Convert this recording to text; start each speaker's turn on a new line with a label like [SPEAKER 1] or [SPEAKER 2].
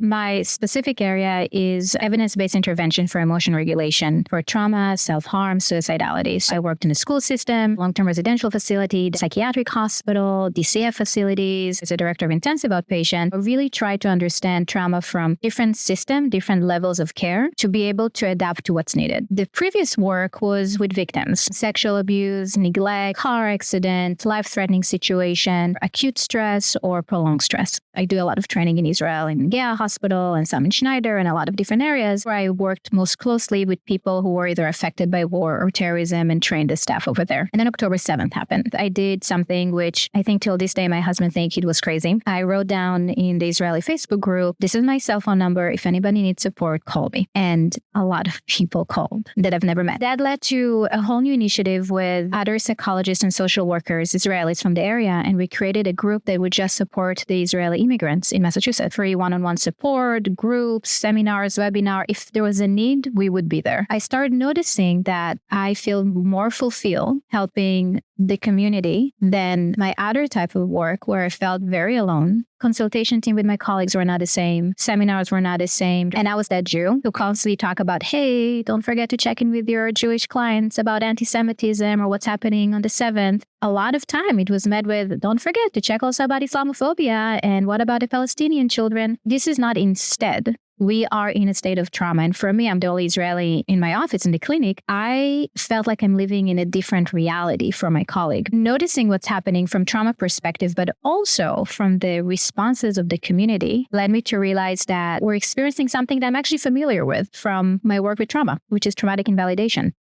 [SPEAKER 1] My specific area is evidence-based intervention for emotion regulation for trauma, self-harm, suicidality. So I worked in the school system, long-term residential facility, psychiatric hospital, DCF facilities. As a director of intensive outpatient, I really tried to understand trauma from different systems, different levels of care to be able to adapt to what's needed. The previous work was with victims, sexual abuse, neglect, car accident, life-threatening situation, acute stress, or prolonged stress. I do a lot of training in Israel, in Gea Hospital, and some in Schneider, and a lot of different areas where I worked most closely with people who were either affected by war or terrorism and trained the staff over there. And then October 7th happened. I did something which I think till this day my husband thinks it was crazy. I wrote down in the Israeli Facebook group, this is my cell phone number. If anybody needs support, call me. And a lot of people called that I've never met. That led to a whole new initiative with other psychologists and social workers, Israelis from the area, and we created a group that would just support the Israeli immigrants in Massachusetts. Free one-on-one support, groups, seminars, webinar. If there was a need, we would be there. I started noticing that I feel more fulfilled helping the community than my other type of work where I felt very alone. Consultation team with my colleagues were not the same. Seminars were not the same. And I was that Jew who constantly talk about, hey, don't forget to check in with your Jewish clients about antisemitism or what's happening on the 7th. A lot of time it was met with, don't forget to check also about Islamophobia and what about the Palestinian children. This is not instead. We are in a state of trauma. And for me, I'm the only Israeli in my office in the clinic. I felt like I'm living in a different reality from my colleague. Noticing what's happening from trauma perspective, but also from the responses of the community led me to realize that we're experiencing something that I'm actually familiar with from my work with trauma, which is traumatic invalidation.